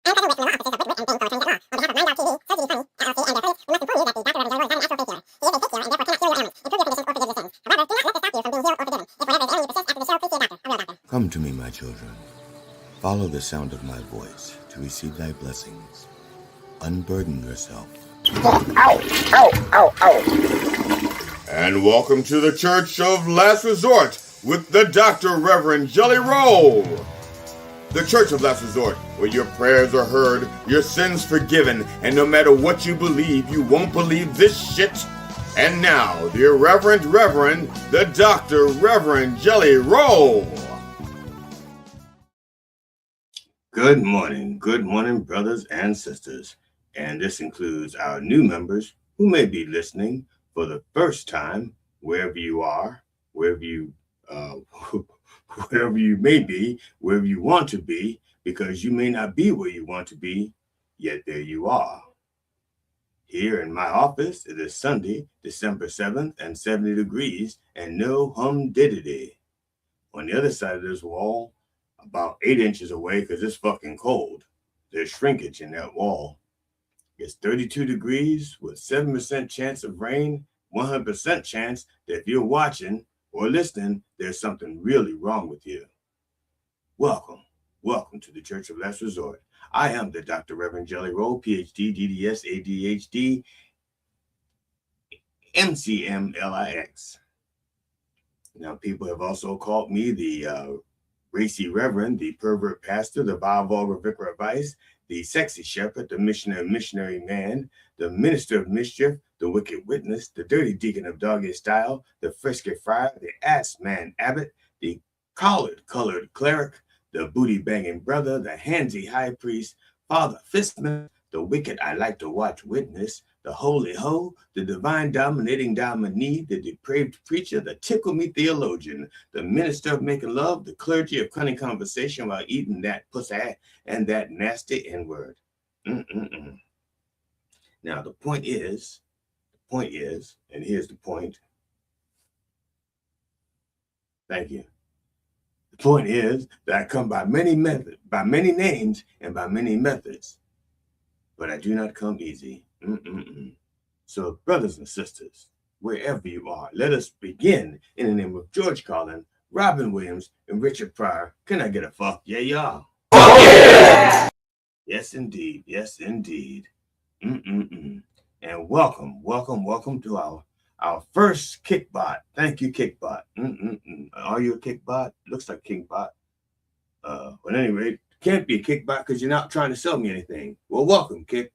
Come to me, my children. Follow the sound of my voice to receive thy blessings. Unburden yourself. Ow, ow, ow, ow. And welcome to the Church of Last Resort with the Dr. Reverend Rlle. The Church of Last Resort, where your prayers are heard, your sins forgiven, and no matter what you believe, you won't believe this shit. And now, the Reverend, the Dr. Reverend Rlle. Good morning, brothers and sisters. And this includes our new members who may be listening for the first time, wherever you are, wherever you may be, wherever you want to be, because you may not be where you want to be, yet there you are. Here in my office, it is Sunday, December 7th, and 70 degrees, and no humidity. On the other side of this wall, about 8 inches away, because it's fucking cold, there's shrinkage in that wall. It's 32 degrees with 7% chance of rain, 100% chance that if you're watching or listening, there's something really wrong with you. Welcome to the Church of Last Resort. I am the Dr. Reverend Rlle, PhD, DDS, ADHD, MCM, Now, people have also called me the racy reverend, the pervert pastor, the vile vulgar vicar of vice, the sexy shepherd, the missionary man, the minister of mischief, the wicked witness, the dirty deacon of doggy style, the frisky friar, the ass man abbot, the colored cleric, the booty banging brother, the handsy high priest, Father Fistman, the wicked I like to watch witness, the holy hoe, the divine dominating dominee, the depraved preacher, the tickle me theologian, the minister of making love, the clergy of cunning conversation while eating that pussy and that nasty N-word. Now the point is, and here's the point. Thank you. The point is that I come by many names, and by many methods, but I do not come easy. So, brothers and sisters, wherever you are, let us begin in the name of George Carlin, Robin Williams, and Richard Pryor. Can I get a fuck yeah, y'all? Oh, yeah! Yes, indeed. Yes, indeed. And welcome to our first Kickbot. Thank you, Kickbot. Are you a Kickbot? Looks like Kickbot. But at any rate, can't be a Kickbot because you're not trying to sell me anything. Well, welcome, Kick.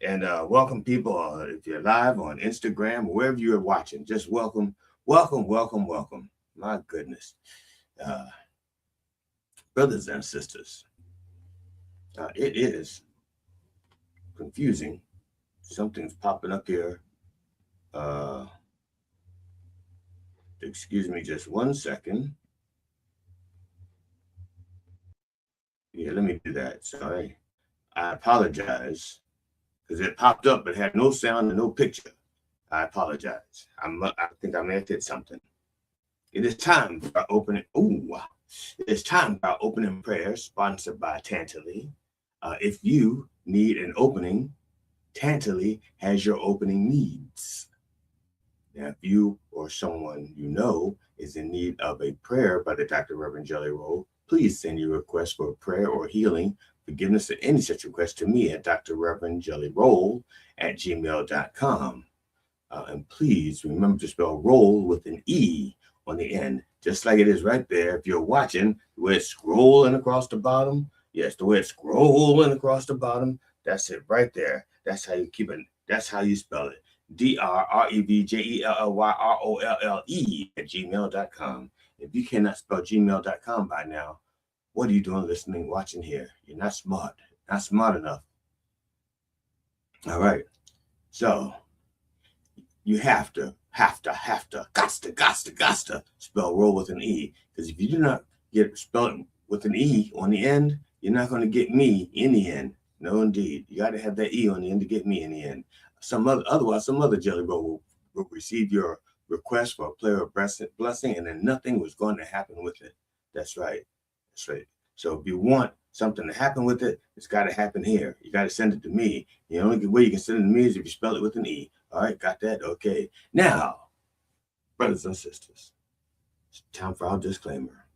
And welcome, people, if you're live on Instagram or wherever you're watching, just welcome. My goodness. Brothers and sisters, it is confusing. Something's popping up here. Excuse me just 1 second. Yeah, let me do that. Sorry. I apologize. Because it popped up but had no sound and no picture. I apologize. I think I may have hit something. It is time for our opening. It's time for our opening prayer, sponsored by Tantally. If you need an opening, Tantally has your opening needs. Now, if you or someone you know is in need of a prayer by the Dr. Reverend Rlle, please send your request for a prayer or healing, forgiveness, or any such request to me at drreverendrlle@gmail.com. And please remember to spell roll with an E on the end, just like it is right there. If you're watching, the way it's scrolling across the bottom, yes, the way it's scrolling across the bottom, that's it right there. That's how you keep it. That's how you spell it. drreverendrelle@gmail.com. If you cannot spell gmail.com by now, what are you doing listening, watching here? You're not smart. Not smart enough. All right. So you have to spell roll with an E. Because if you do not get spelled with an E on the end, you're not going to get me in the end. No, indeed. You got to have that E on the end to get me in the end. Otherwise, some other jelly roll will receive your request for a prayer of blessing, and then nothing was going to happen with it. That's right. So if you want something to happen with it, it's got to happen here. You got to send it to me. The only way you can send it to me is if you spell it with an E. All right, got that? Okay. Now, brothers and sisters, it's time for our disclaimer.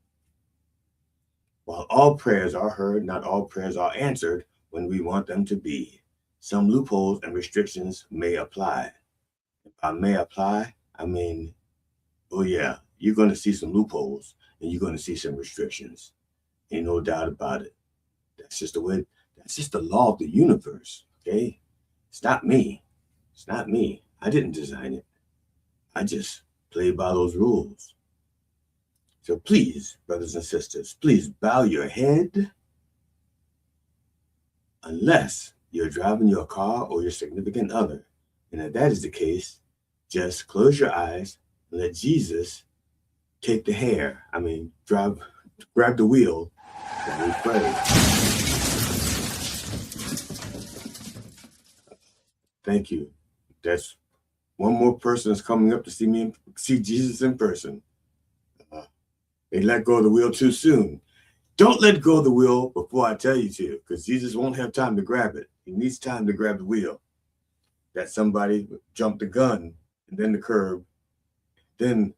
While all prayers are heard, not all prayers are answered when we want them to be. Some loopholes and restrictions may apply. If I may apply, I mean, oh yeah, you're going to see some loopholes and you're going to see some restrictions. Ain't no doubt about it. That's just the way, that's just the law of the universe, okay? It's not me. It's not me. I didn't design it. I just play by those rules. So please, brothers and sisters, please bow your head unless you're driving your car or your significant other. And if that is the case, just close your eyes and let Jesus take the hair. Grab the wheel and we pray. Thank you. That's one more person is coming up to see Jesus in person. They let go of the wheel too soon. Don't let go of the wheel before I tell you to, because Jesus won't have time to grab it. He needs time to grab the wheel. That somebody jumped the gun, and then the curb, then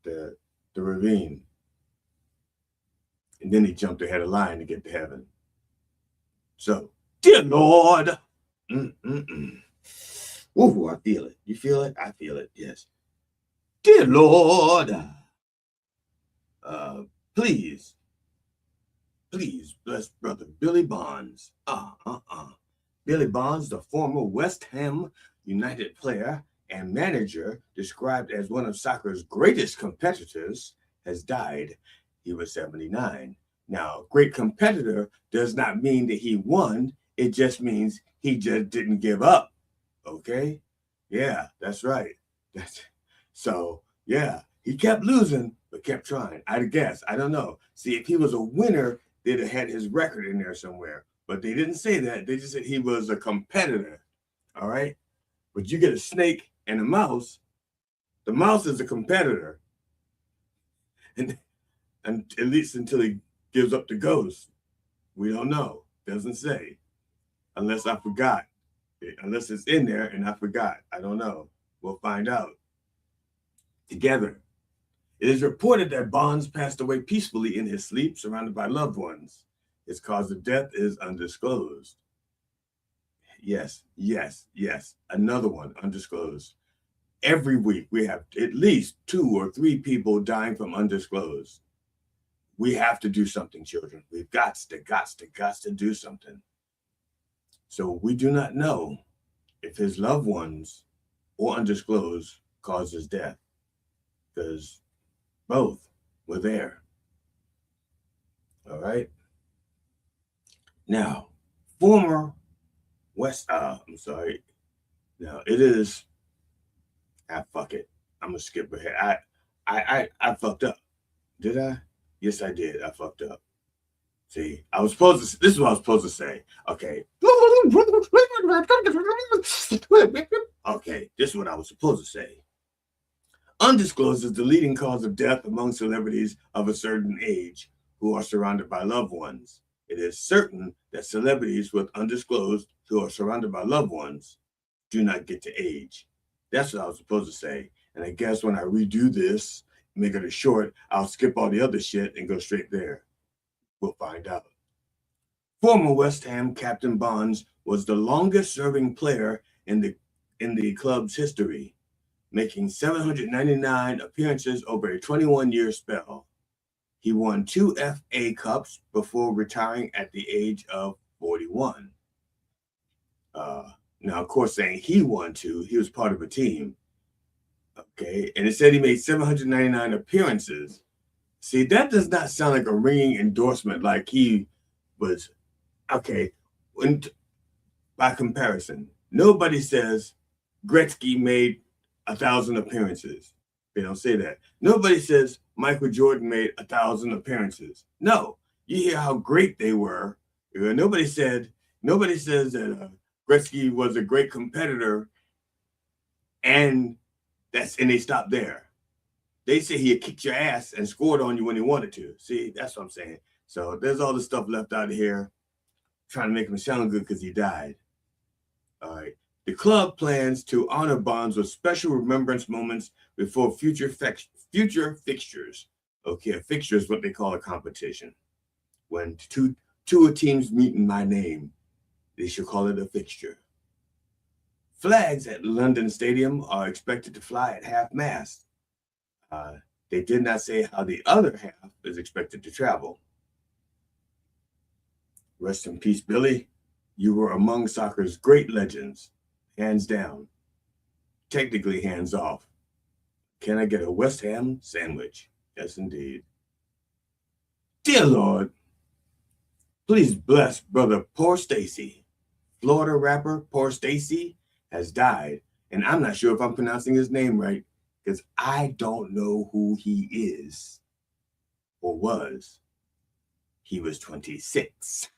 the ravine. And then he jumped ahead of line to get to heaven. So, dear Lord. Ooh, I feel it. You feel it? I feel it, yes. Dear Lord. Please bless brother Billy Bonds. Billy Bonds, the former West Ham United player and manager, described as one of soccer's greatest competitors, has died. He was 79. Now, great competitor does not mean that he won. It just means he just didn't give up. Okay? Yeah, that's right. He kept losing, but kept trying. I'd guess. I don't know. See, if he was a winner, they'd have had his record in there somewhere. But they didn't say that. They just said he was a competitor. All right? But you get a snake and a mouse. The mouse is a competitor. And at least until he gives up the ghost. We don't know. Doesn't say. Unless I forgot. Unless it's in there and I forgot. I don't know. We'll find out. Together. It is reported that Bonds passed away peacefully in his sleep, surrounded by loved ones. His cause of death is undisclosed. Yes. Another one, undisclosed. Every week, we have at least 2 or 3 people dying from undisclosed. We have to do something, children. We've got to do something. So we do not know if his loved ones or undisclosed caused his death, because both were there. All right. Now, former West, I'm sorry. Now it is, fuck it. I'm gonna skip ahead. I fucked up. Did I? Yes, I did. I fucked up. See, this is what I was supposed to say. Okay. Okay, this is what I was supposed to say. Undisclosed is the leading cause of death among celebrities of a certain age who are surrounded by loved ones. It is certain that celebrities with undisclosed who are surrounded by loved ones do not get to age. That's what I was supposed to say. And I guess when I redo this, make it a short, I'll skip all the other shit and go straight there. We'll find out. Former West Ham Captain Bonds was the longest serving player in the club's history, making 799 appearances over a 21-year spell. He won 2 FA Cups before retiring at the age of 41. Now, of course, saying he won 2, he was part of a team. Okay, and it said he made 799 appearances. See, that does not sound like a ringing endorsement like he was. Okay, by comparison, nobody says Gretzky made 1,000 appearances. They don't say that. Nobody says Michael Jordan made 1,000 appearances. No, you hear how great they were. Nobody says that Gretzky was a great competitor, and they stopped there. they say he kicked your ass and scored on you when he wanted to. See, that's what I'm saying. So there's all this stuff left out of here, trying to make him sound good because he died. All right. The club plans to honor Bonds with special remembrance moments before future fixtures. Okay, a fixture is what they call a competition. When two teams meet in my name, they should call it a fixture. Flags at London Stadium are expected to fly at half-mast. They did not say how the other half is expected to travel. Rest in peace, Billy. You were among soccer's great legends. Hands down. Technically hands off. Can I get a West Ham sandwich? Yes, indeed. Dear Lord, please bless brother Poor Stacy. Florida rapper Poor Stacy has died, and I'm not sure if I'm pronouncing his name right because I don't know who he is or was. He was 26.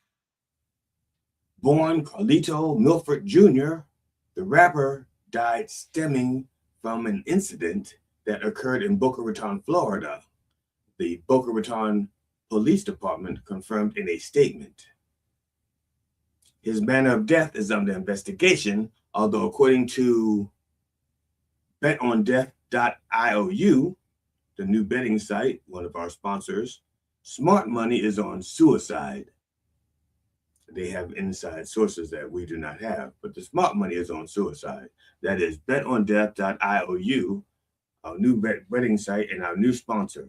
Born Carlito Milford Jr., the rapper died stemming from an incident that occurred in Boca Raton, Florida. The Boca Raton Police Department confirmed in a statement. His manner of death is under investigation, although according to betondeath.iou, the new betting site, one of our sponsors, smart money is on suicide. They have inside sources that we do not have, but the smart money is on suicide. That is betondeath.iou, our new betting site and our new sponsor.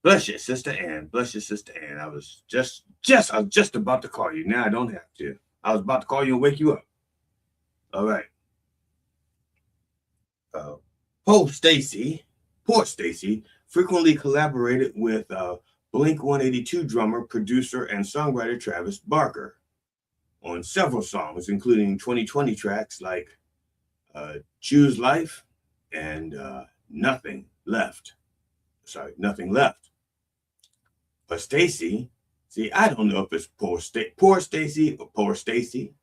Bless you, Sister Ann. Bless you, Sister Ann. I was just about to call you. Now I don't have to. I was about to call you and wake you up. All right. Poor Stacy frequently collaborated with Blink-182 drummer, producer, and songwriter Travis Barker on several songs, including 2020 tracks like Choose Life and Nothing Left. But Stacy, see, I don't know if it's Poor Stacy or Poor Stacy.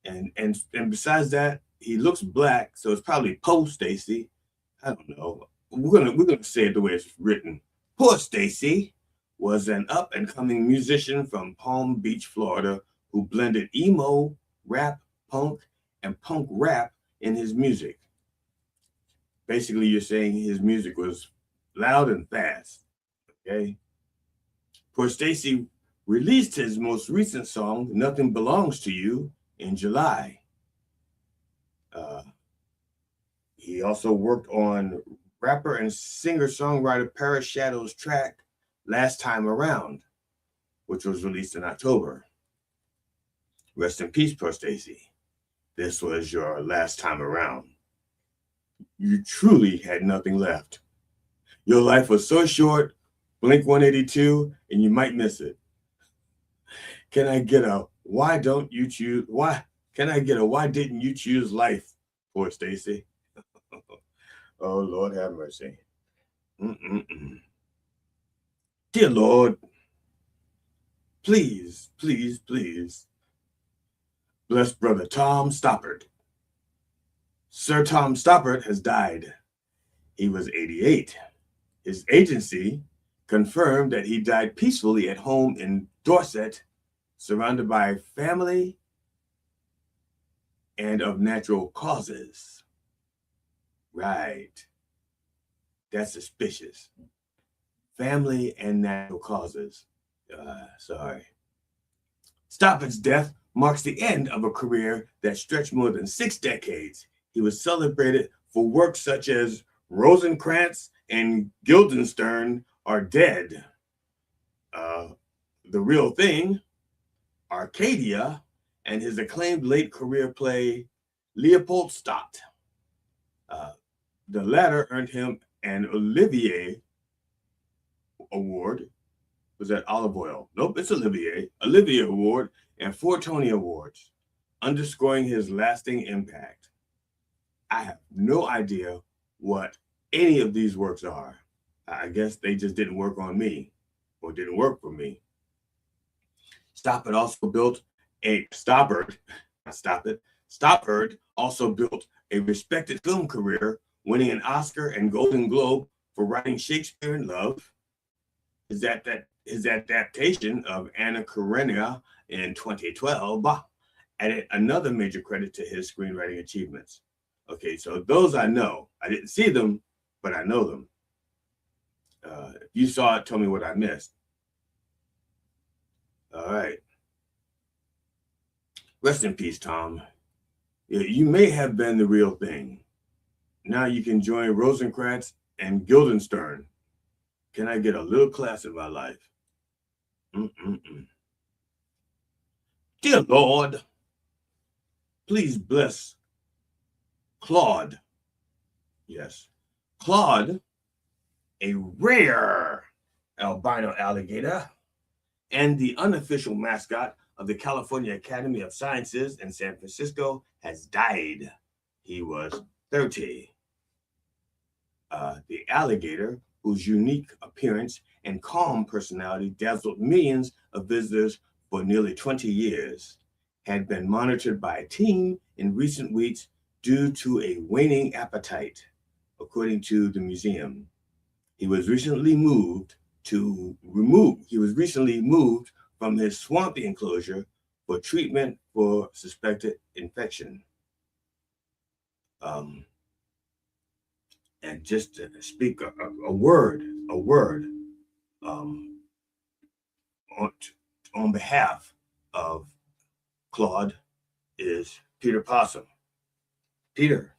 And besides that, he looks black, so it's probably Poor Stacy. I don't know. We're gonna say it the way it's written. Poor Stacy was an up-and-coming musician from Palm Beach, Florida, who blended emo, rap, punk, and punk rap in his music. Basically, you're saying his music was loud and fast, okay? Poor Stacy released his most recent song, Nothing Belongs to You, in July. He also worked on rapper and singer-songwriter Paris Shadow's track, Last Time Around, which was released in October. Rest in peace, Poor Stacy. This was your last time around. You truly had nothing left. Your life was so short, Blink-182, and you might miss it. Can I get a why didn't you choose life, Poor Stacy? Oh, Lord have mercy. Dear Lord, please, please, please bless brother Tom Stoppard. Sir Tom Stoppard has died. He was 88. His agency confirmed that he died peacefully at home in Dorset, surrounded by family and of natural causes. Right. That's suspicious. Family and natural causes. Sorry. Stoppard's death marks the end of a career that stretched more than 6 decades. He was celebrated for works such as Rosencrantz and Guildenstern Are Dead, The Real Thing, Arcadia, and his acclaimed late career play Leopoldstadt. The latter earned him an Olivier Award. Was that olive oil? Nope, it's Olivier Award and 4 Tony Awards, underscoring his lasting impact. I have no idea what any of these works are. I guess they just didn't work on me or didn't work for me. Stoppard also built a respected film career winning an Oscar and Golden Globe for writing Shakespeare in Love. His adaptation of Anna Karenina in 2012 added another major credit to his screenwriting achievements. Okay, so those I know. I didn't see them, but I know them. If you saw it, tell me what I missed. All right. Rest in peace, Tom. You may have been the real thing. Now you can join Rosencrantz and Guildenstern. Can I get a little class in my life? Dear Lord, please bless Claude. Yes, Claude, a rare albino alligator and the unofficial mascot of the California Academy of Sciences in San Francisco, has died. He was 30. The alligator, whose unique appearance and calm personality dazzled millions of visitors for nearly 20 years, had been monitored by a team in recent weeks due to a waning appetite, according to the museum. He was recently moved from his swampy enclosure for treatment for suspected infection. And just to speak a word on behalf of Claude is Peter Possum. Peter,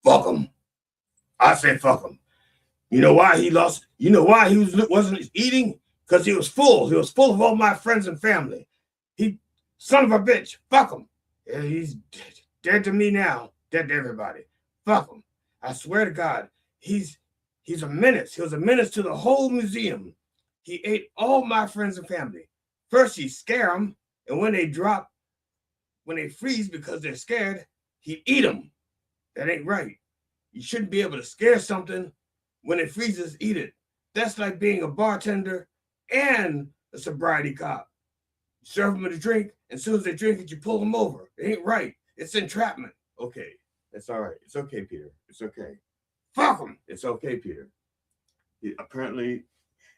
fuck him. I say fuck him. You know why he lost? You know why he wasn't eating? Because he was full. He was full of all my friends and family. He, son of a bitch, fuck him. Yeah, he's dead to me now, dead to everybody. Fuck him. I swear to God, he's a menace. He was a menace to the whole museum. He ate all my friends and family. First, he scare them, and when they freeze because they're scared, he'd eat them. That ain't right. You shouldn't be able to scare something when it freezes, eat it. That's like being a bartender and a sobriety cop. You serve them a drink, and as soon as they drink it, you pull them over. It ain't right. It's entrapment. Okay, that's all right. It's okay, Peter. It's okay. Fuck him. It's okay, Peter. Apparently,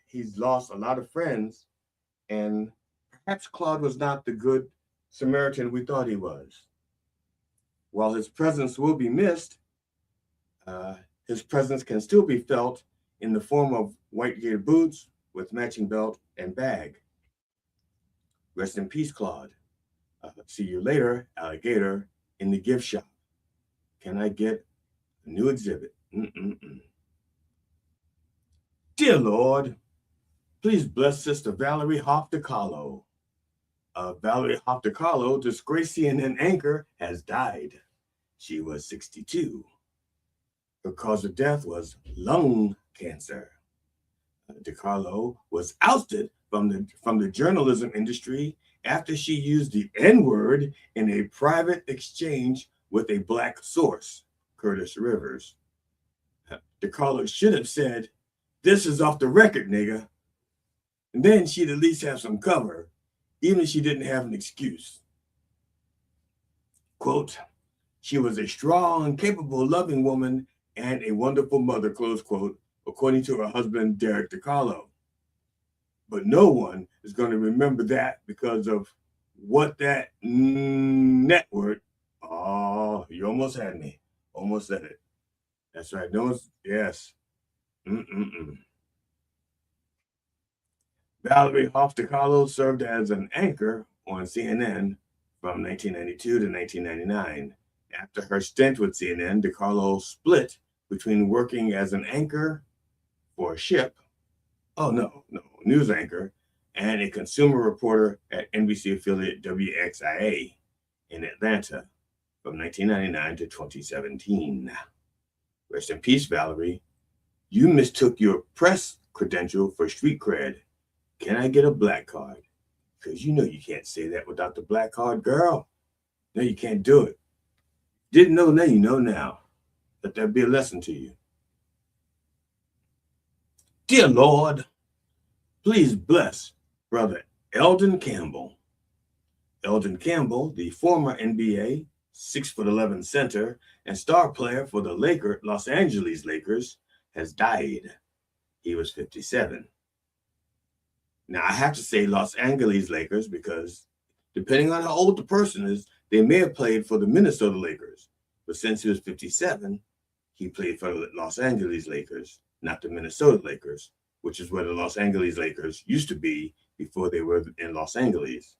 he's lost a lot of friends, and perhaps Claude was not the good Samaritan we thought he was. While his presence will be missed, his presence can still be felt in the form of white gator boots with matching belt and bag. Rest in peace, Claude. See you later, alligator, in the gift shop. Can I get a new exhibit? Dear Lord, please bless Sister Valerie Hoff-DiCarlo. Valerie Hoff-DiCarlo, disgraced CNN anchor, has died. She was 62. Her cause of death was lung cancer. DiCarlo was ousted from the journalism industry after she used the N-word in a private exchange with a black source, Curtis Rivers. DiCarlo should have said, "This is off the record, nigga." And then she'd at least have some cover, even if she didn't have an excuse. Quote, "She was a strong, capable, loving woman and a wonderful mother," close quote, according to her husband, Derek DiCarlo. But no one is going to remember that because of what that network. Oh, you almost had me. Almost said it. That's right. No one's, yes. Valerie Hoff-DiCarlo served as an anchor on CNN from 1992 to 1999. After her stint with CNN, DiCarlo split between working as an anchor for a ship, news anchor, and a consumer reporter at NBC affiliate WXIA in Atlanta from 1999 to 2017. Rest in peace, Valerie. You mistook your press credential for street cred. Can I get a black card? Because you know you can't say that without the black card, girl. No, you can't do it. Didn't know, now you know now. Let that be a lesson to you. Dear Lord, please bless Brother Eldon Campbell. Eldon Campbell, the former NBA 6'11" center and star player for the Los Angeles Lakers, has died. He was 57. Now, I have to say Los Angeles Lakers because depending on how old the person is, they may have played for the Minnesota Lakers. But since he was 57, he played for the Los Angeles Lakers, not the Minnesota Lakers, which is where the Los Angeles Lakers used to be before they were in Los Angeles.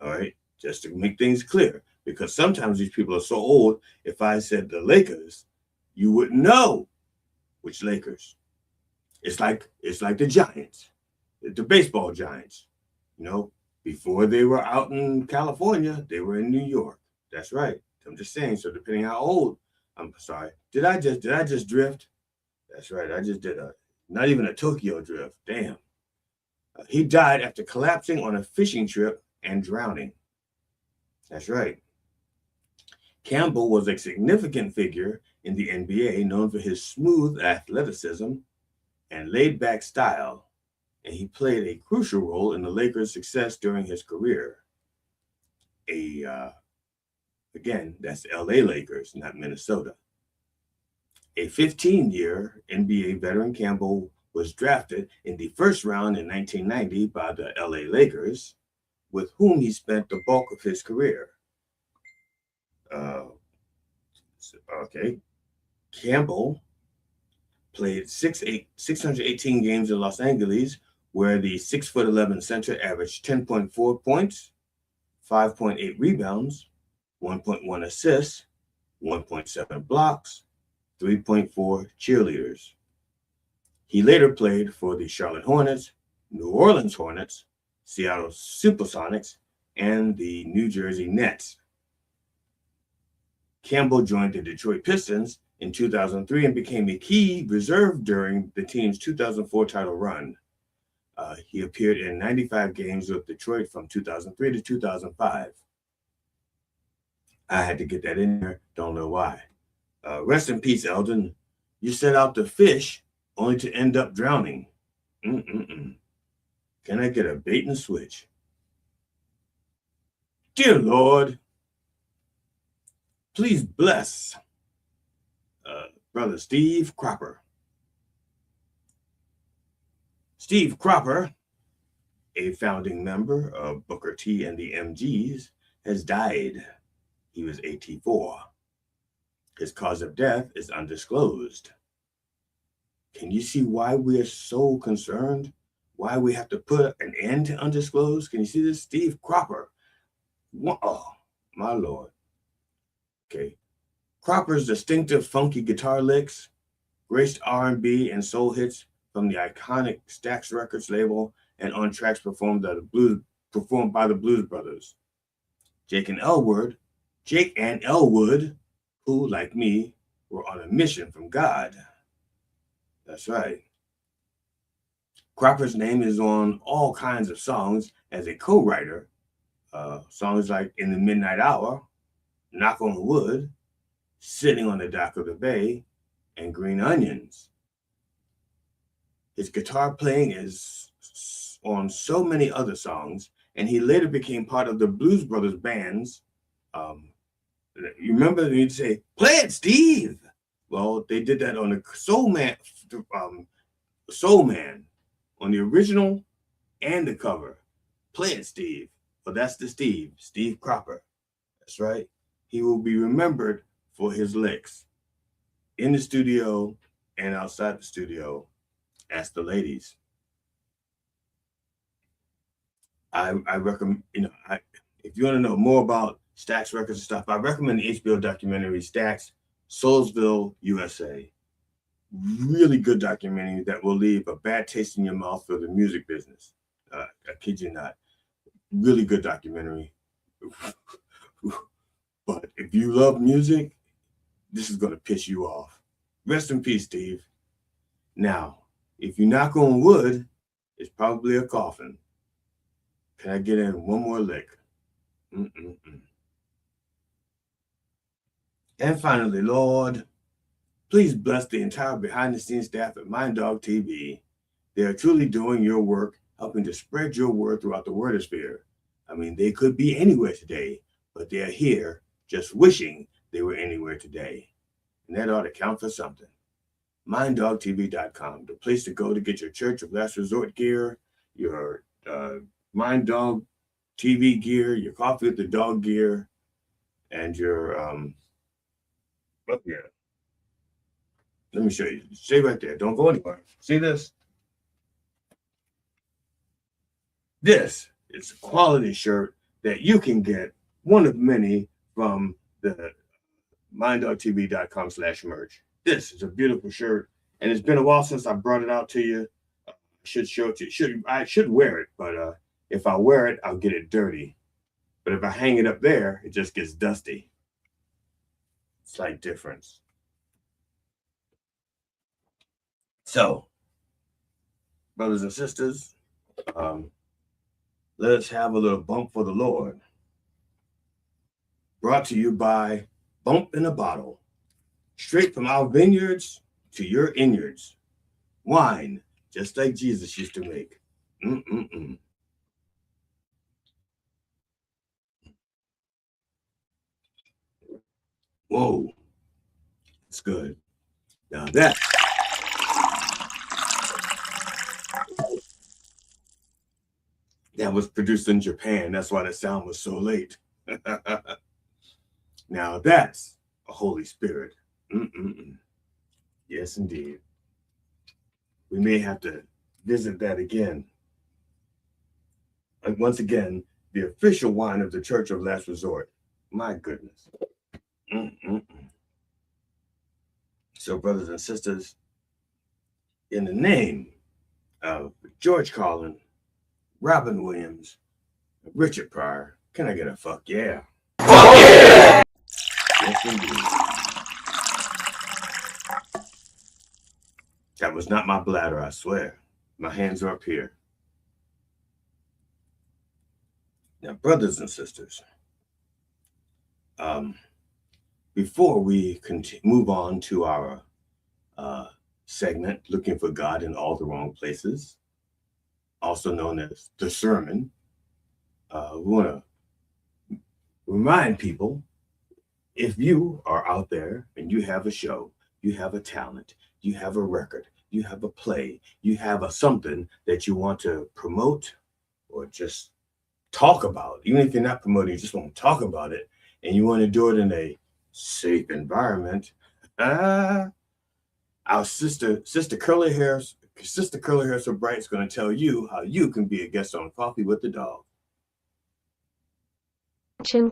All right, just to make things clear, because sometimes these people are so old, if I said the Lakers, you wouldn't know which Lakers. It's like the Giants, the baseball Giants. You know, before they were out in California, they were in New York. That's right. I'm just saying. So depending how old, I'm sorry. Did I just drift? That's right. I just did not even a Tokyo drift. Damn. He died after collapsing on a fishing trip and drowning. That's right. Campbell was a significant figure in the NBA, known for his smooth athleticism and laid-back style, and he played a crucial role in the Lakers' success during his career. Again, that's LA Lakers, not Minnesota. A 15-year NBA veteran, Campbell was drafted in the first round in 1990 by the LA Lakers, with whom he spent the bulk of his career. Campbell played 618 games in Los Angeles, where the 6'11" center averaged 10.4 points, 5.8 rebounds, 1.1 assists, 1.7 blocks, 3.4 cheerleaders. He later played for the Charlotte Hornets, New Orleans Hornets, Seattle Supersonics, and the New Jersey Nets. Campbell joined the Detroit Pistons in 2003 and became a key reserve during the team's 2004 title run. He appeared in 95 games with Detroit from 2003 to 2005. I had to get that in there. Don't know why. Rest in peace, Eldon. You set out to fish only to end up drowning. Can I get a bait and switch? Dear Lord, please bless Brother Steve Cropper. Steve Cropper, a founding member of Booker T and the MGs, has died. He was 84. His cause of death is undisclosed. Can you see why we are so concerned? Why we have to put an end to undisclosed? Can you see this? Steve Cropper. Oh, my Lord. Okay. Cropper's distinctive funky guitar licks graced R&B and soul hits from the iconic Stax Records label and on tracks performed by the Blues Brothers. Jake and Elwood, who, like me, were on a mission from God. That's right. Cropper's name is on all kinds of songs as a co-writer. Songs like In the Midnight Hour, Knock on Wood, Sitting on the Dock of the Bay, and Green Onions. His guitar playing is on so many other songs, and he later became part of the Blues Brothers bands. You remember when you'd say, "Play it, Steve"? Well, they did that on the Soul Man, on the original and the cover. Play it, Steve. Well, that's the Steve Cropper. That's right. He will be remembered for his licks in the studio and outside the studio. Ask the ladies. I recommend, if you want to know more about Stax Records and stuff, I recommend the HBO documentary Stax, Soulsville, USA. Really good documentary that will leave a bad taste in your mouth for the music business. I kid you not. Really good documentary. But if you love music, this is going to piss you off. Rest in peace, Steve. Now, if you knock on wood, it's probably a coffin. Can I get in one more lick? And finally, Lord, please bless the entire behind-the-scenes staff at Mind Dog TV. They are truly doing your work, helping to spread your word throughout the wordosphere. I mean, they could be anywhere today, but they are here just wishing they were anywhere today. And that ought to count for something. MindDogTV.com, the place to go to get your Church of Last Resort gear, your Mind Dog TV gear, your Coffee with the Dog gear, and your look here. Let me show you. Stay right there. Don't go anywhere. See this? This is a quality shirt that you can get, one of many, from the minddogtv.com/merch. This is a beautiful shirt, and it's been a while since I brought it out to you. I should show it to you. I should wear it, but if I wear it, I'll get it dirty. But if I hang it up there, it just gets dusty. Slight difference. So, brothers and sisters, let us have a little bump for the Lord. Brought to you by Bump in a Bottle. Straight from our vineyards to your innards. Wine, just like Jesus used to make. Whoa, it's good. Now that was produced in Japan. That's why the sound was so late. Now that's a Holy Spirit. Yes, indeed. We may have to visit that again. And once again, the official wine of the Church of Last Resort. My goodness. So, brothers and sisters, in the name of George Carlin, Robin Williams, Richard Pryor, can I get a fuck yeah? Fuck yeah! Yes, indeed. That was not my bladder, I swear. My hands are up here. Now, brothers and sisters, before we move on to our segment, Looking for God in All the Wrong Places, also known as the sermon, we want to remind people, if you are out there and you have a show, you have a talent, you have a record, you have a play, you have a something that you want to promote or just talk about, even if you're not promoting, you just want to talk about it, and you want to do it in a safe environment, our sister Curly Hair So Bright is going to tell you how you can be a guest on Coffee with the Dog.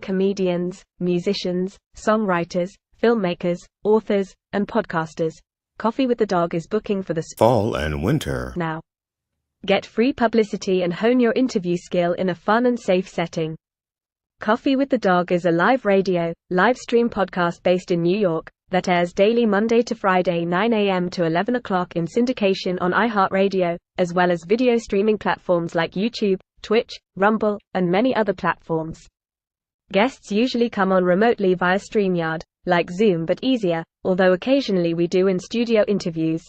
Comedians, musicians, songwriters, filmmakers, authors, and podcasters. Coffee with the Dog is booking for the fall and winter now. Get free publicity and hone your interview skill in a fun and safe setting. Coffee with the Dog is a live radio, live stream podcast based in New York that airs daily Monday to Friday 9 a.m. to 11 o'clock in syndication on iHeartRadio, as well as video streaming platforms like YouTube, Twitch, Rumble, and many other platforms. Guests usually come on remotely via StreamYard, like Zoom but easier, although occasionally we do in-studio interviews.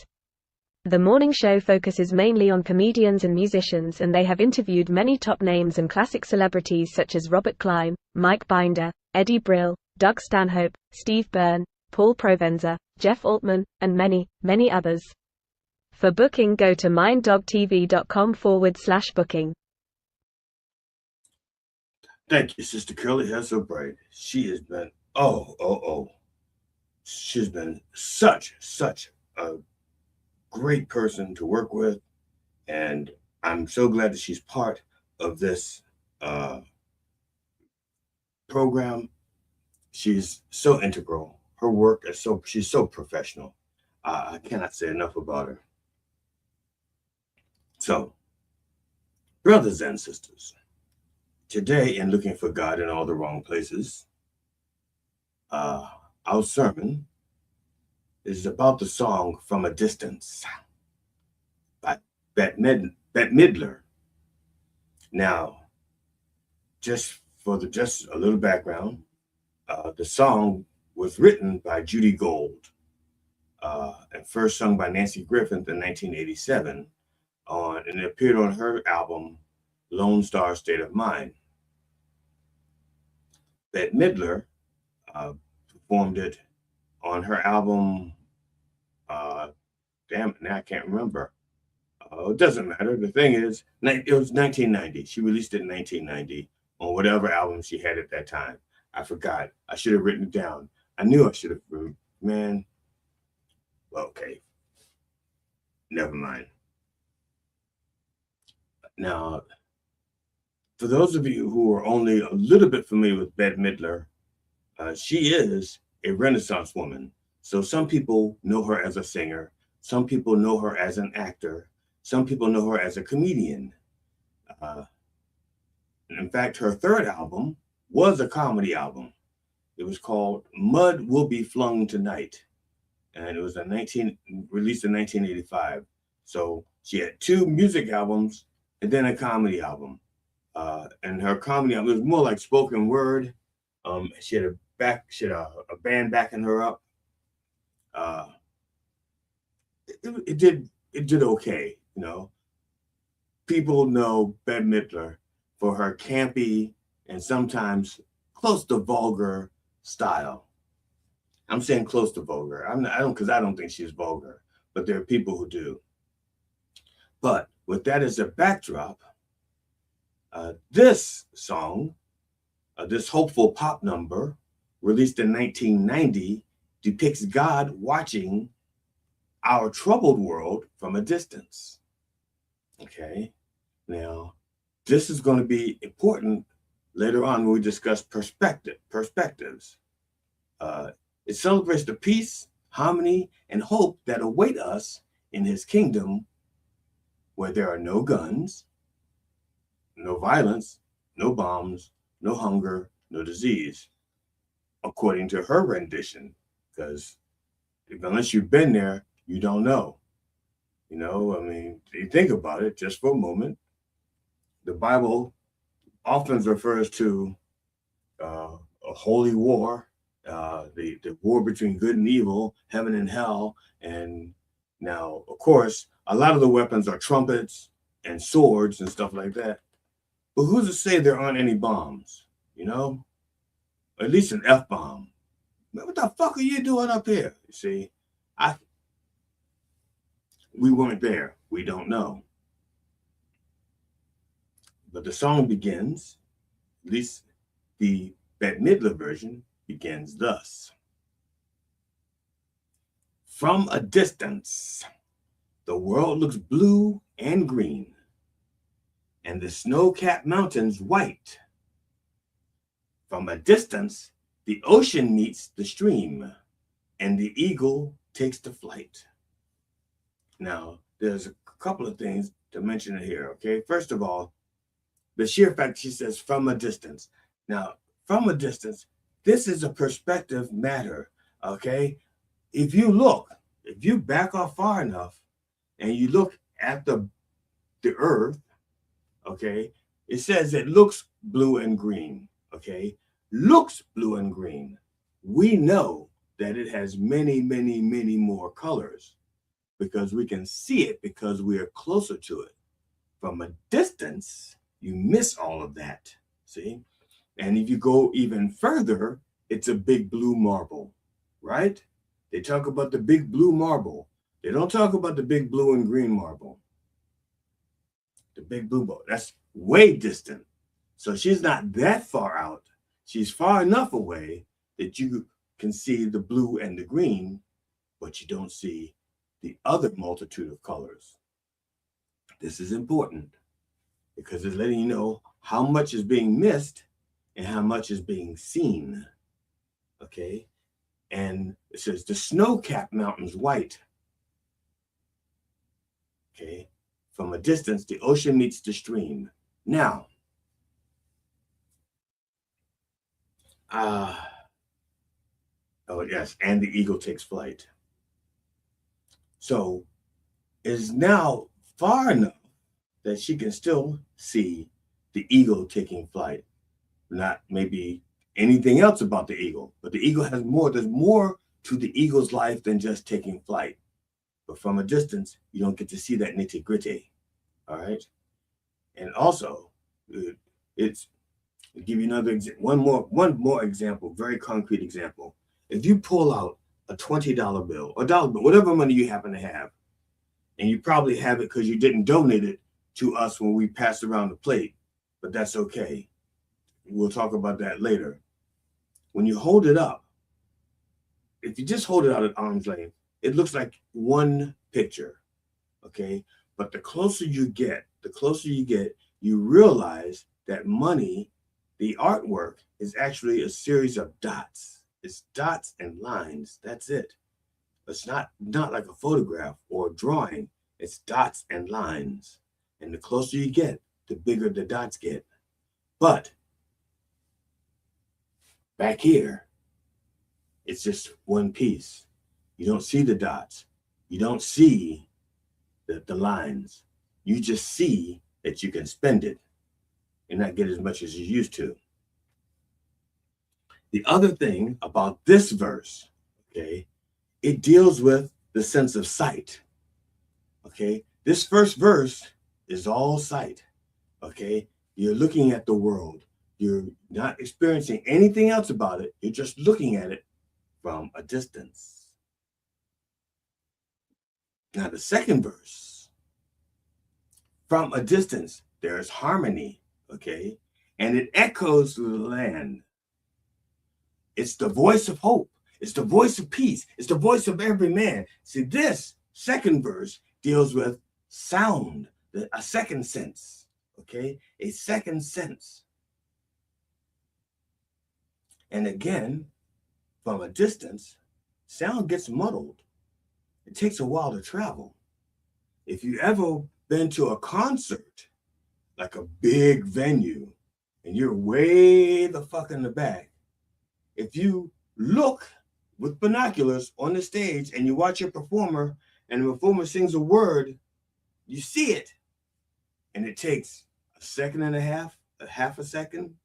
The morning show focuses mainly on comedians and musicians, and they have interviewed many top names and classic celebrities such as Robert Klein, Mike Binder, Eddie Brill, Doug Stanhope, Steve Byrne, Paul Provenza, Jeff Altman, and many, many others. For booking, go to minddogtv.com/booking. Thank you, Sister Curly Hair So Bright. She has been, she's been such a great person to work with, and I'm so glad that she's part of this program. She's so integral. Her work is she's so professional. I cannot say enough about her. So, brothers and sisters, today in Looking for God in All the Wrong Places, our sermon is about the song From a Distance by Bette Midler. Now, just a little background, the song was written by Judy Gold and first sung by Nancy Griffith in 1987, and it appeared on her album Lone Star State of Mind. Bette Midler performed it on her album. Damn it, now I can't remember. It doesn't matter. The thing is, it was 1990. She released it in 1990 on whatever album she had at that time. I forgot. I should have written it down. I knew I should have. Man. Okay. Never mind. Now, for those of you who are only a little bit familiar with Bette Midler, she is a Renaissance woman. So some people know her as a singer. Some people know her as an actor. Some people know her as a comedian. In fact, her third album was a comedy album. It was called Mud Will Be Flung Tonight. And it was released in 1985. So she had 2 music albums and then a comedy album. And her comedy album was more like spoken word. She had a band backing her up. It did okay, you know. People know Bette Midler for her campy and sometimes close to vulgar style. I'm saying close to vulgar. I don't think she's vulgar, but there are people who do. But with that as a backdrop, this song, this hopeful pop number, released in 1990, depicts God watching our troubled world from a distance. Okay, now this is going to be important later on when we discuss perspectives. It celebrates the peace, harmony, and hope that await us in his kingdom, where there are no guns, no violence, no bombs, no hunger, no disease, according to her rendition, because unless you've been there, you don't know. You know, I mean, you think about it just for a moment. The Bible often refers to a holy war, the war between good and evil, heaven and hell. And now, of course, a lot of the weapons are trumpets and swords and stuff like that. But who's to say there aren't any bombs, you know? At least an F-bomb. What the fuck are you doing up here? You see, we weren't there. We don't know. But the song begins, at least the Bette Midler version, begins thus. From a distance, the world looks blue and green, and the snow-capped mountains white. From a distance, the ocean meets the stream, and the eagle takes to flight. Now, there's a couple of things to mention here, okay? First of all, the sheer fact she says from a distance. Now, from a distance, this is a perspective matter, okay? If you back off far enough and you look at the earth, okay, it says it looks blue and green, okay? Looks blue and green. We know that it has many, many, many more colors because we can see it because we are closer to it. From a distance, you miss all of that, see? And if you go even further, it's a big blue marble, right? They talk about the big blue marble. They don't talk about the big blue and green marble. The big blue marble, that's way distant. So she's not that far out. She's far enough away that you can see the blue and the green, but you don't see the other multitude of colors. This is important because it's letting you know how much is being missed and how much is being seen, okay? And it says the snow-capped mountains white, okay? From a distance, the ocean meets the stream. Now, oh yes, and the eagle takes flight. So it's now far enough that she can still see the eagle taking flight. Not maybe anything else about the eagle, but the eagle has more. There's more to the eagle's life than just taking flight. But from a distance, you don't get to see that nitty gritty. All right. And also, it's I'll give you another one more example, very concrete example. If you pull out a $20 bill, a dollar bill, whatever money you happen to have, and you probably have it because you didn't donate it to us when we passed around the plate, but that's okay. We'll talk about that later. When you hold it up, if you just hold it out at arm's length, it looks like one picture, okay? But the closer you get, you realize that money, the artwork, is actually a series of dots. It's dots and lines. That's it. It's not like a photograph or a drawing. It's dots and lines. And the closer you get, the bigger the dots get. But back here, it's just one piece. You don't see the dots. You don't see the lines. You just see that you can spend it and not get as much as you used to. The other thing about this verse, okay, it deals with the sense of sight. Okay, this first verse is all sight. Okay, you're looking at the world. You're not experiencing anything else about it. You're just looking at it from a distance. Now, the second verse, from a distance, there is harmony, okay? And it echoes through the land. It's the voice of hope. It's the voice of peace. It's the voice of every man. See, this second verse deals with sound, a second sense, okay? A second sense. And again, from a distance, sound gets muddled. It takes a while to travel. If you ever been to a concert, like a big venue, and you're way the fuck in the back, if you look with binoculars on the stage and you watch your performer and the performer sings a word, you see it. And it takes a second and a half a second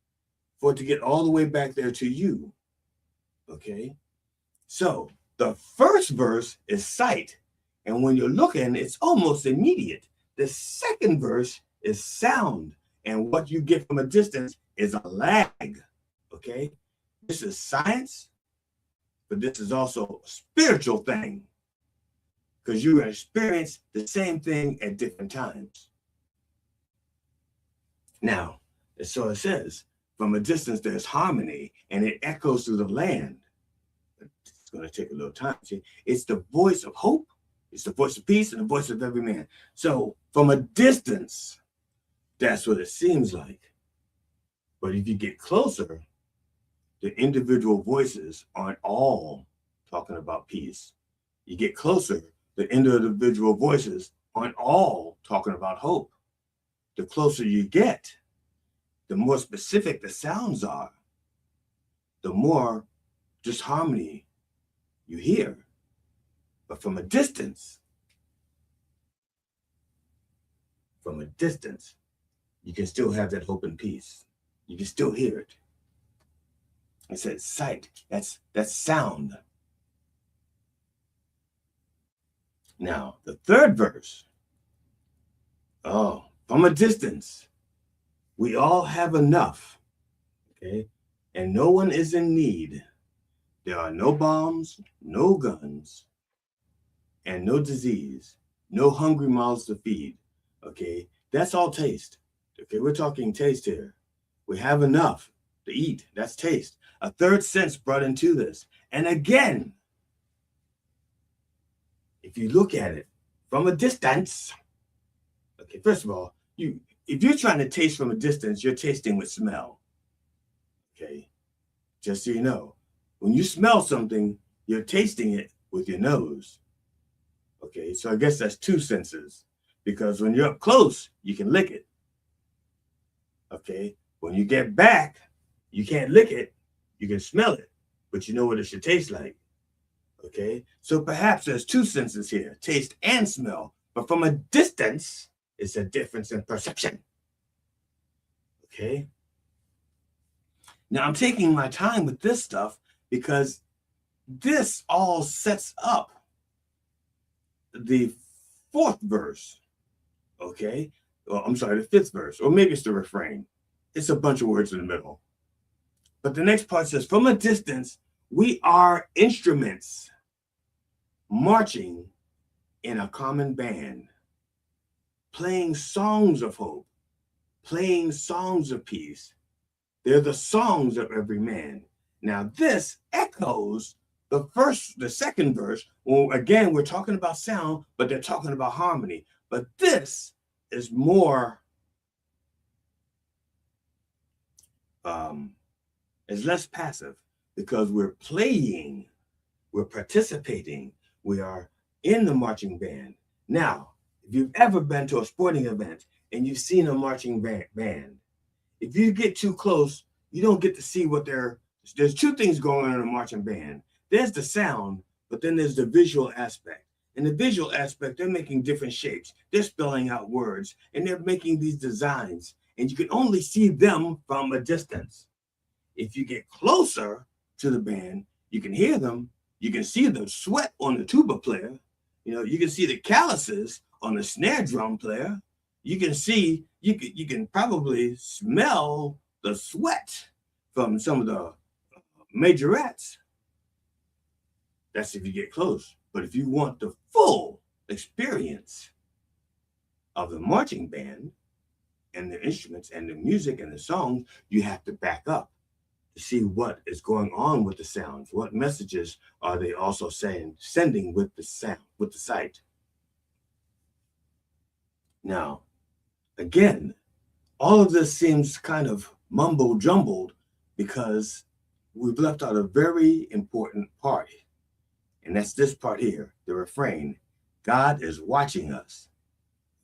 for it to get all the way back there to you. Okay? So the first verse is sight. And when you're looking, it's almost immediate. The second verse is sound. And what you get from a distance is a lag. Okay? This is science, but this is also a spiritual thing, because you experience the same thing at different times. Now, so it says, from a distance, there's harmony, and it echoes through the land. It's going to take a little time. See, it's the voice of hope, it's the voice of peace, and the voice of every man. So from a distance, that's what it seems like. But if you get closer, the individual voices aren't all talking about peace. You get closer, the individual voices aren't all talking about hope. The closer you get, the more specific the sounds are, the more just harmony you hear. But from a distance, you can still have that hope and peace. You can still hear it. It says sight, that's sound. Now, the third verse, from a distance, we all have enough, okay? And no one is in need. There are no bombs, no guns, and no disease, no hungry mouths to feed, okay? That's all taste, okay? We're talking taste here. We have enough to eat, that's taste. A third sense brought into this. And again, if you look at it from a distance, okay, first of all, if you're trying to taste from a distance, you're tasting with smell, okay? Just so you know, when you smell something, you're tasting it with your nose, okay? So I guess that's two senses, because when you're up close, you can lick it, okay? When you get back, you can't lick it. You can smell it, but you know what it should taste like, okay? So perhaps there's two senses here, taste and smell, but from a distance, it's a difference in perception, okay? Now, I'm taking my time with this stuff because this all sets up the fourth verse, okay? Well, I'm sorry, the fifth verse, or maybe it's the refrain. It's a bunch of words in the middle. But the next part says, from a distance, we are instruments marching in a common band, playing songs of hope, playing songs of peace. They're the songs of every man. Now this echoes the second verse. Well, again, we're talking about sound, but they're talking about harmony. But this is more, is less passive because we're playing, we're participating, we are in the marching band. Now, if you've ever been to a sporting event and you've seen a marching band, if you get too close, you don't get to see what there's two things going on in a marching band. There's the sound, but then there's the visual aspect. In the visual aspect, they're making different shapes. They're spelling out words, and they're making these designs, and you can only see them from a distance. If you get closer to the band, you can hear them. You can see the sweat on the tuba player. You can see the calluses on the snare drum player. You can probably smell the sweat from some of the majorettes. That's if you get close. But if you want the full experience of the marching band and the instruments and the music and the songs, you have to back up to see what is going on with the sounds. What messages are they also sending with the sound, with the sight? Now, again, all of this seems kind of mumbo jumbled because we've left out a very important part. And that's this part here, the refrain. God is watching us.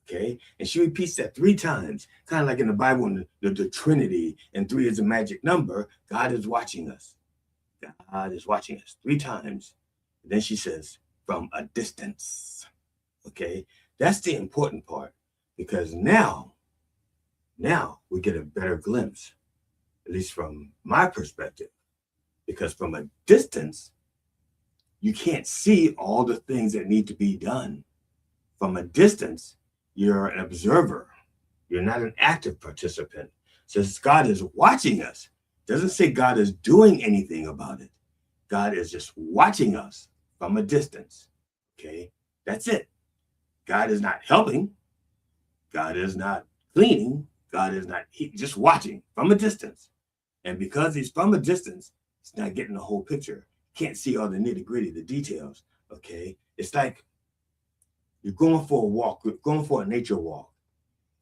Okay? And she repeats that 3 times, kind of like in the Bible, in the Trinity, and 3 is a magic number. God is watching us. God is watching us 3 times. And then she says, from a distance. Okay? That's the important part, because now we get a better glimpse, at least from my perspective, because from a distance, you can't see all the things that need to be done. From a distance, you're an observer. You're not an active participant. It says God is watching us. It doesn't say God is doing anything about it. God is just watching us from a distance. Okay, that's it. God is not helping. God is not cleaning. God is not, just watching from a distance. And because he's from a distance, he's not getting the whole picture. Can't see all the nitty gritty, the details. Okay, it's like you're going for a walk, going for a nature walk,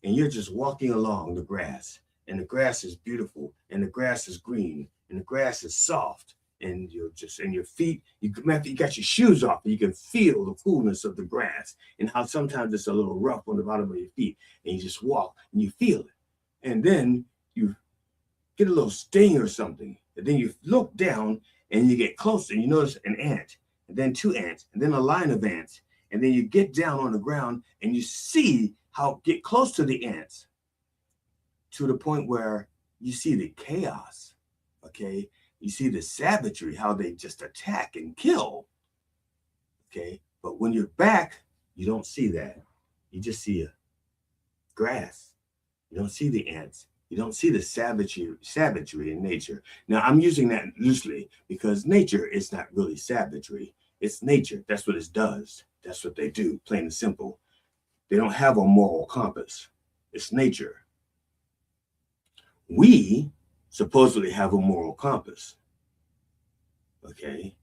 and you're just walking along the grass, and the grass is beautiful, and the grass is green, and the grass is soft, and you're just, and your feet, you got your shoes off, and you can feel the coolness of the grass, and how sometimes it's a little rough on the bottom of your feet, and you just walk, and you feel it, and then you get a little sting or something, and then you look down, and you get closer, and you notice an ant, and then 2 ants, and then a line of ants. And then you get down on the ground, and you see how get close to the ants to the point where you see the chaos, okay? You see the savagery, how they just attack and kill, okay? But when you're back, you don't see that. You just see grass. You don't see the ants. You don't see the savagery in nature. Now, I'm using that loosely because nature is not really savagery. It's nature. That's what it does. That's what they do, plain and simple. They don't have a moral compass. It's nature. We supposedly have a moral compass. Okay?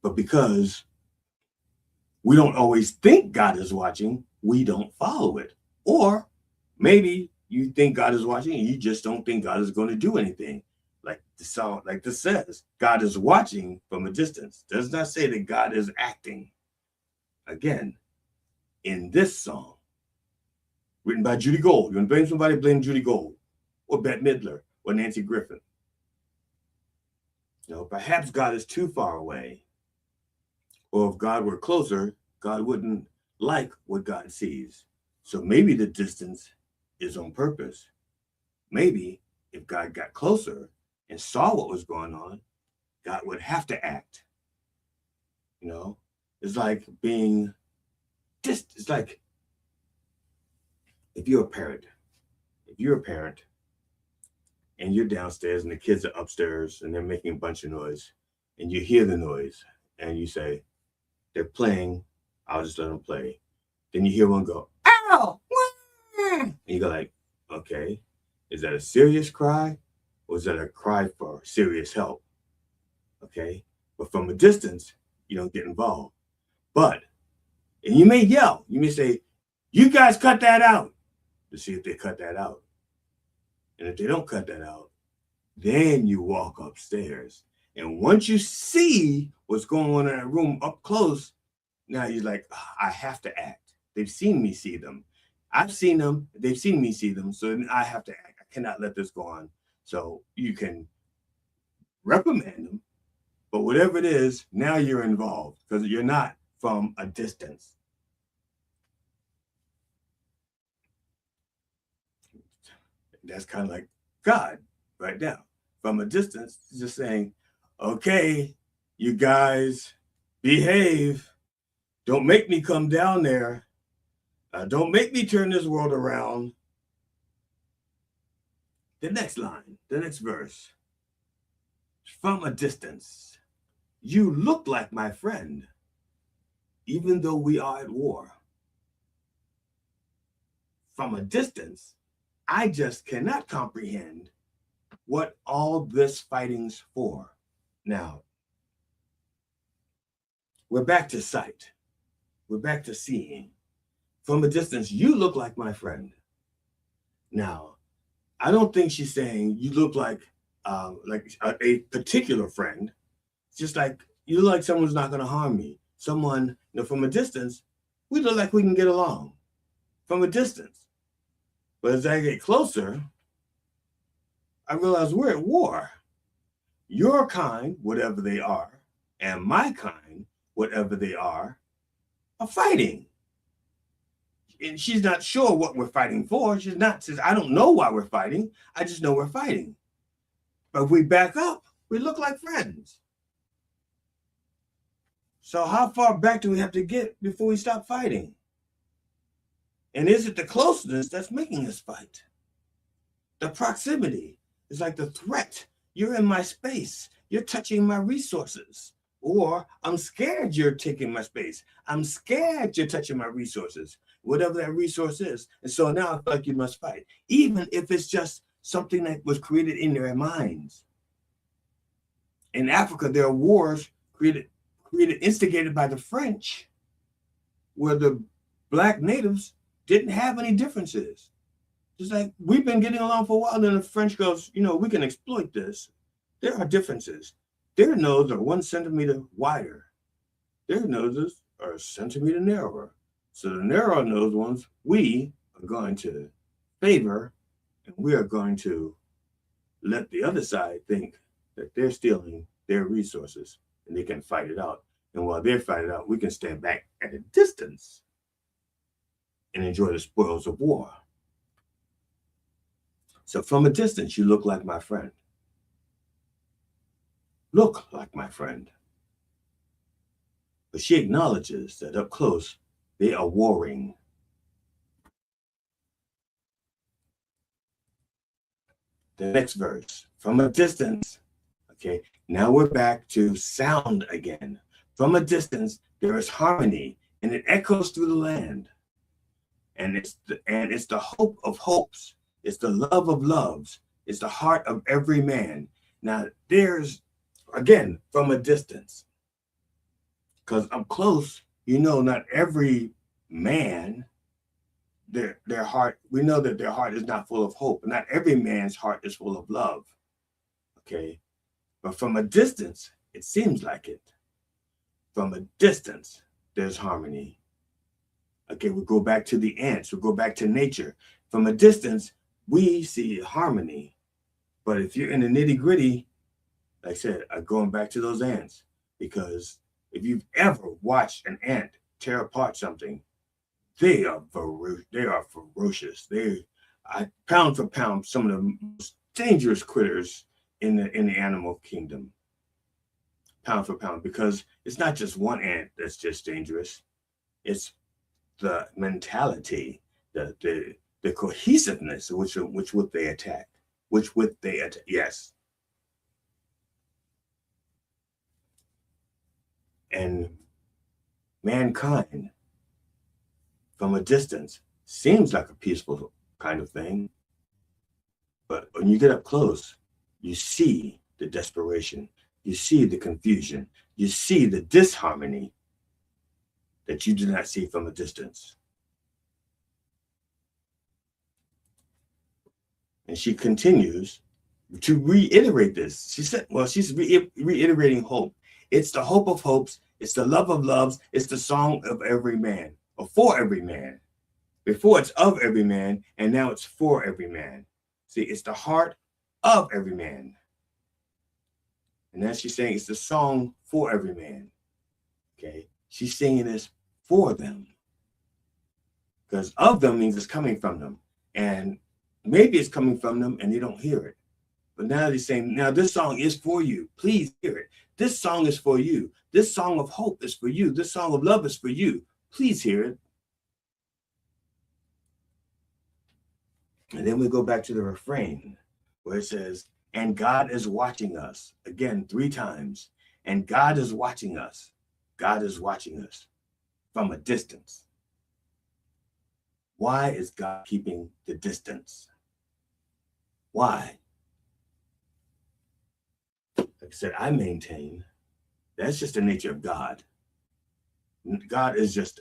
But because we don't always think God is watching, we don't follow it. Or maybe you think God is watching and you just don't think God is going to do anything. Like the song, like this says, God is watching from a distance. Does not say that God is acting. Again, in this song, written by Judy Gold. You want to blame somebody, blame Judy Gold, or Bette Midler, or Nancy Griffin. Perhaps God is too far away. Or if God were closer, God wouldn't like what God sees. So maybe the distance is on purpose. Maybe if God got closer and saw what was going on, God would have to act. It's like being it's like if you're a parent and you're downstairs and the kids are upstairs and they're making a bunch of noise, and you hear the noise and you say, they're playing, I'll just let them play. Then you hear one go, ow! And you go like, okay, is that a serious cry or is that a cry for serious help? Okay, but from a distance, you don't get involved. But, and you may yell, you may say, you guys cut that out, to see if they cut that out. And if they don't cut that out, then you walk upstairs. And once you see what's going on in that room up close, now you're like, I have to act. They've seen me see them. I've seen them. They've seen me see them. So I have to act. I cannot let this go on. So you can reprimand them, but whatever it is, now you're involved because you're not from a distance. That's kind of like God right now. From a distance, just saying, okay, you guys behave. Don't make me come down there. Don't make me turn this world around. The next line, the next verse. From a distance, you look like my friend, even though we are at war. From a distance, I just cannot comprehend what all this fighting's for. Now, we're back to sight. We're back to seeing. From a distance, you look like my friend. Now, I don't think she's saying you look like a particular friend. It's just like you look like someone's not going to harm me. Someone, from a distance, we look like we can get along. From a distance. But as I get closer, I realize we're at war. Your kind, whatever they are, and my kind, whatever they are fighting. And she's not sure what we're fighting for. She's not, says, I don't know why we're fighting. I just know we're fighting. But if we back up, we look like friends. So how far back do we have to get before we stop fighting? And is it the closeness that's making us fight? The proximity is like the threat. You're in my space. You're touching my resources. Or I'm scared you're taking my space. I'm scared you're touching my resources, whatever that resource is. And so now I feel like you must fight, even if it's just something that was created in their minds. In Africa, there are wars instigated by the French, where the Black natives didn't have any differences. It's like, we've been getting along for a while, then the French goes, we can exploit this. There are differences. Their noses are 1 centimeter wider. Their noses are a centimeter narrower. So the narrow nosed ones, we are going to favor, and we are going to let the other side think that they're stealing their resources and they can fight it out. And while they're fighting it out, we can stand back at a distance and enjoy the spoils of war. So from a distance, you look like my friend. Look like my friend. But she acknowledges that up close, they are warring. The next verse, from a distance, okay, now we're back to sound again. From a distance, there is harmony, and it echoes through the land. And it's the hope of hopes. It's the love of loves. It's the heart of every man. Now, there's, again, from a distance. Because up close, not every man, their heart, we know that their heart is not full of hope. Not every man's heart is full of love. Okay? But from a distance, it seems like it. From a distance, there's harmony. Okay, we go back to the ants. We go back to nature. From a distance, we see harmony. But if you're in the nitty gritty, like I said, I'm going back to those ants, because if you've ever watched an ant tear apart something, they are ferocious. Pound for pound, some of the most dangerous critters in the animal kingdom. Pound for pound, because it's not just one ant that's just dangerous. It's the mentality, the cohesiveness which what they attack. which with they yes. And mankind from a distance seems like a peaceful kind of thing, but when you get up close, you see the desperation, you see the confusion, you see the disharmony that you do not see from a distance. And she continues to reiterate this. She said, well, she's reiterating hope. It's the hope of hopes. It's the love of loves. It's the song of every man, or for every man. Before it's of every man, and now it's for every man. See, it's the heart of every man. And then she's saying it's the song for every man. Okay? She's singing this for them. Because of them means it's coming from them. And maybe it's coming from them and they don't hear it. But now they're saying, now this song is for you. Please hear it. This song is for you. This song of hope is for you. This song of love is for you. Please hear it. And then we go back to the refrain where it says, and God is watching us. Again, 3 times. And God is watching us. God is watching us from a distance. Why is God keeping the distance? Why? Like I said, I maintain that's just the nature of God. God is just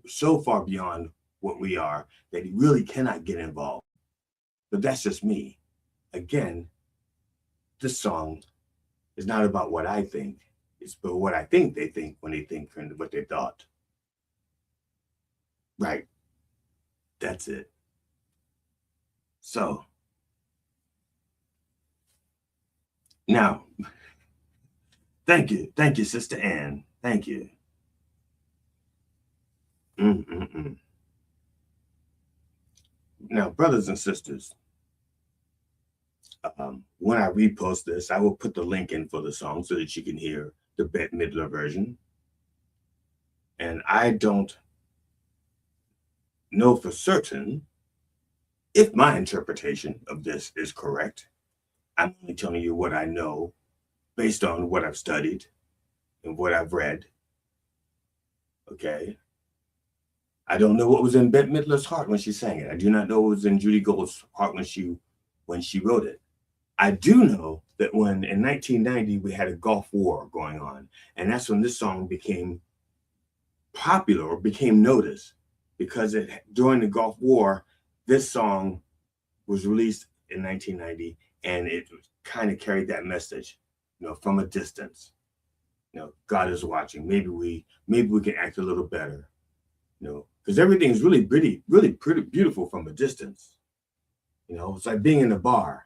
so far beyond what we are that he really cannot get involved. But that's just me. Again, this song is not about what I think. It's about what I think they think when they think and what they thought. Right. That's it. So, now, thank you, Sister Ann. Thank you. Now, brothers and sisters, when I repost this, I will put the link in for the song so that you can hear the Bette Midler version. And I don't know for certain if my interpretation of this is correct. I'm only telling you what I know based on what I've studied and what I've read. Okay. I don't know what was in Bette Midler's heart when she sang it. I do not know what was in Judy Gold's heart when she wrote it. I do know that when in 1990 we had a Gulf War going on, and that's when this song became popular or became noticed, because during the Gulf War, this song was released in 1990, and it kind of carried that message, from a distance. God is watching. Maybe we can act a little better, because everything's really pretty beautiful from a distance. It's like being in a bar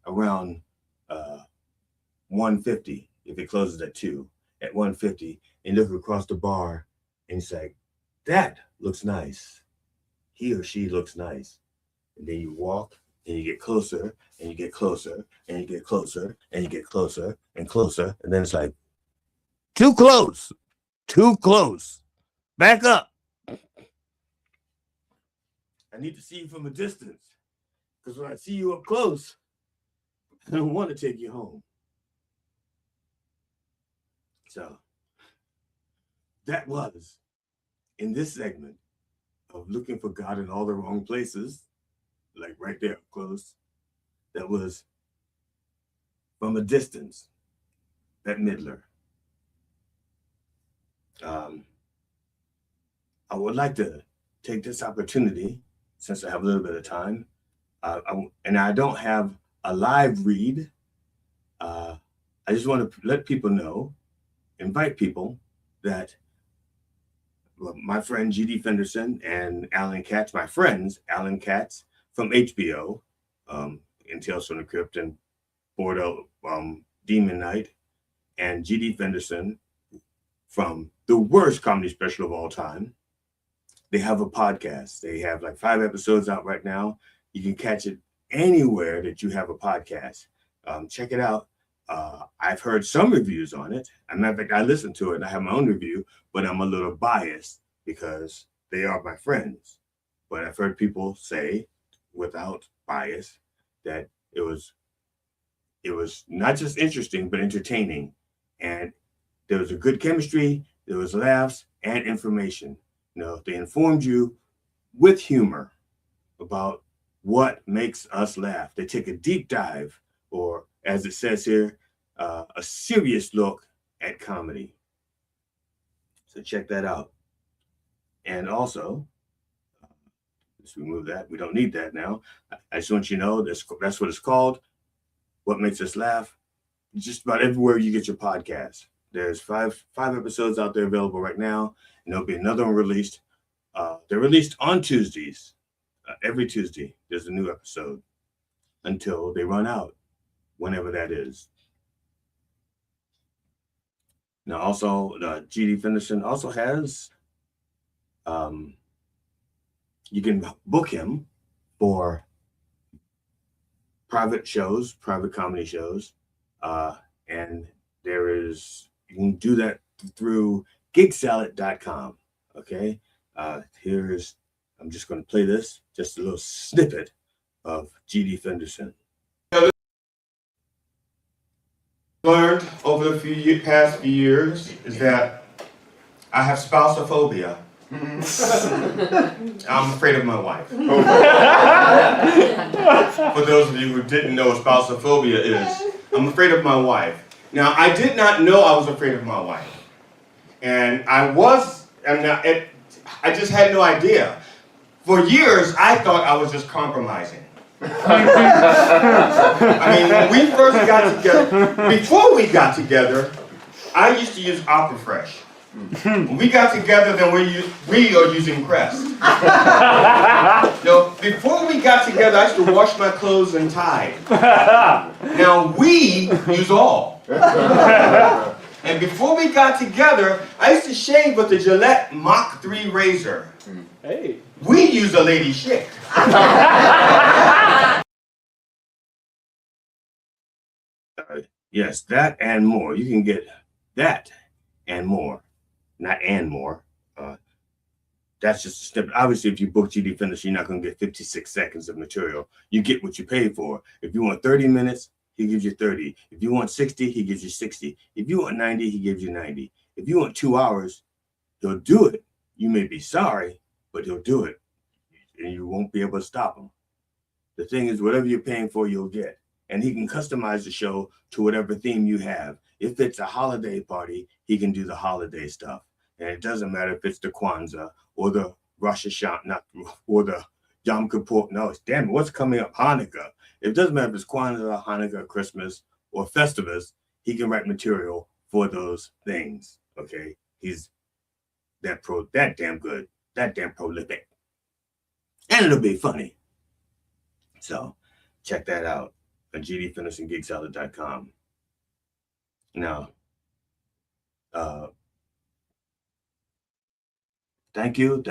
around 1:50, if it closes at 2, at 1:50, and look across the bar and it's like, that looks nice. He or she looks nice. And then you walk and you get closer and you get closer and you get closer and you get closer and closer. And then it's like, too close, back up. I need to see you from a distance, because when I see you up close, I don't want to take you home. So that was in this segment of looking for God in all the wrong places, like right there up close. That was from a distance, Bette Midler. I would like to take this opportunity, since I have a little bit of time, and I don't have a live read. I just want to let people know, invite people that my friend G.D. Fenderson and Alan Katz, my friends, Alan Katz from HBO, in Tales from the Crypt and Bordeaux Demon Night, and G.D. Fenderson from the worst comedy special of all time. They have a podcast. They have like 5 episodes out right now. You can catch it anywhere that you have a podcast. Check it out. I've heard some reviews on it. As a matter of fact, I listened to it and I have my own review, but I'm a little biased because they are my friends. But I've heard people say, without bias, that it was not just interesting, but entertaining. And there was a good chemistry, there was laughs and information. They informed you with humor about what makes us laugh. They take a deep dive, or as it says here, a serious look at comedy. So check that out. And also, let's remove that. We don't need that now. I just want you to know that's what it's called. What Makes Us Laugh. Just about everywhere you get your podcast. There's five episodes out there available right now, and there'll be another one released. They're released on Tuesdays. Every Tuesday, there's a new episode until they run out, whenever that is. Now, also, G.D. Fenderson also has, you can book him for private comedy shows, and you can do that through gigsalad.com. Okay, I'm just going to play this, just a little snippet of G.D. Fenderson. Learned over the past few years is that I have spousophobia. I'm afraid of my wife. For those of you who didn't know what spousophobia is, I'm afraid of my wife. Now, I did not know I was afraid of my wife. And I just had no idea. For years, I thought I was just compromising. I mean, when we first got together, before we got together, I used to use Opera Fresh. When we got together, then we are using Crest. Before we got together, I used to wash my clothes and Tide. Now we use all. And before we got together, I used to shave with the Gillette Mach 3 razor. Hey. We use a lady shit. Yes, that and more. You can get that and more. Not and more. That's just a snippet. Obviously, if you book G.D. Fenderson, you're not going to get 56 seconds of material. You get what you pay for. If you want 30 minutes, he gives you 30. If you want 60, he gives you 60. If you want 90, he gives you 90. If you want 2 hours, he'll do it. You may be sorry, but he'll do it. And you won't be able to stop him. The thing is, whatever you're paying for, you'll get. And he can customize the show to whatever theme you have. If it's a holiday party, he can do the holiday stuff. And it doesn't matter if it's the Kwanzaa or the Rosh Hashanah, or the Yom Kippur. No, damn it, what's coming up? Hanukkah. It doesn't matter if it's Kwanzaa, Hanukkah, Christmas, or Festivus. He can write material for those things. Okay, he's that damn good, that damn prolific, and it'll be funny. So check that out at gdfendersongigsalad.com. Now, thank you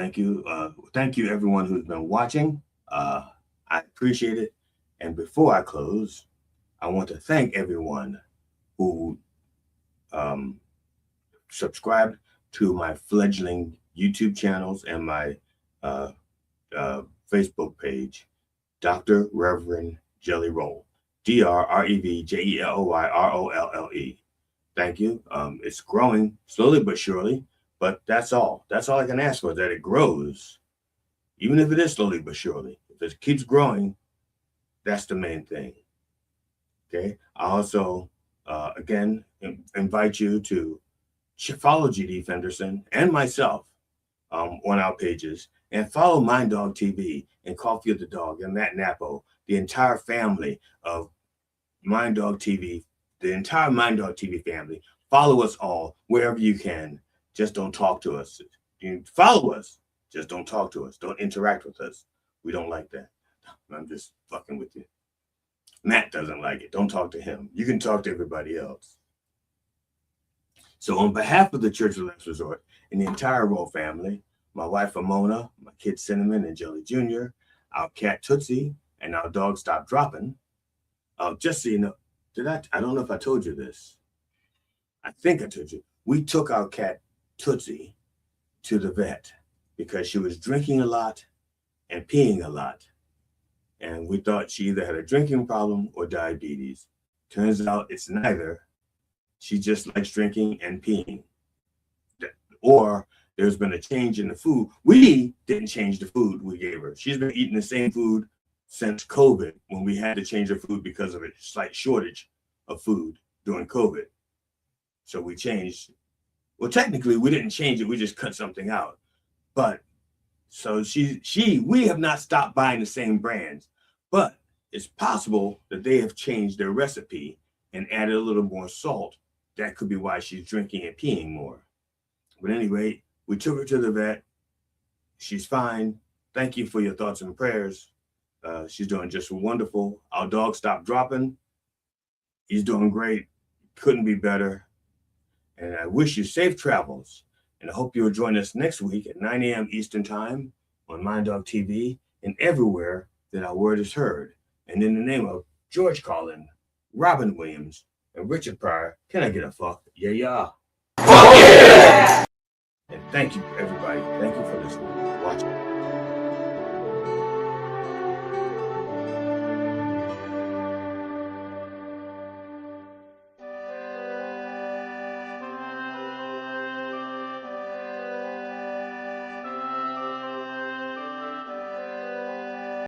everyone who's been watching. I appreciate it. And before I close, I want to thank everyone who subscribed to my fledgling YouTube channels and my Facebook page, Dr. Reverend Jelly Roll, DrRevJellyRolle. Thank you. It's growing slowly but surely, but that's all. That's all I can ask for, that it grows, even if it is slowly but surely. If it keeps growing, that's the main thing. Okay. I also, again, invite you to follow G.D. Fenderson and myself on our pages, and follow Mind Dog TV and Coffee with the Dog and Matt Napo, the entire family of Mind Dog TV, the entire Mind Dog TV family. Follow us all wherever you can. Just don't talk to us. You follow us. Just don't talk to us. Don't interact with us. We don't like that. I'm just fucking with you. Matt doesn't like it. Don't talk to him. You can talk to everybody else. So on behalf of the Church of Last Resort and the entire Roll family, my wife Ramona, my kids Cinnamon and Jelly Jr., our cat Tootsie, and our dog Stop Dropping. Just so you know, I don't know if I told you this. I think I told you. We took our cat Tootsie to the vet because she was drinking a lot and peeing a lot. and we thought she either had a drinking problem or diabetes. Turns out it's neither. She just likes drinking and peeing. Or there's been a change in the food. We didn't change the food we gave her. She's been eating the same food since COVID, when we had to change her food because of a slight shortage of food during COVID. So we changed. Well, technically, we didn't change it. We just cut something out. But so we have not stopped buying the same brands, but it's possible that they have changed their recipe and added a little more salt. That could be why she's drinking and peeing more. But anyway, we took her to the vet. She's fine. Thank you for your thoughts and prayers. She's doing just wonderful. Our dog stopped dropping. He's doing great. Couldn't be better. And I wish you safe travels. And I hope you'll join us next week at 9 a.m. Eastern Time on Mind Dog TV and everywhere that our word is heard. And in the name of George Carlin, Robin Williams, and Richard Pryor, can I get a fuck? Yeah, yeah. Fuck yeah! And thank you, everybody. Thank you for listening.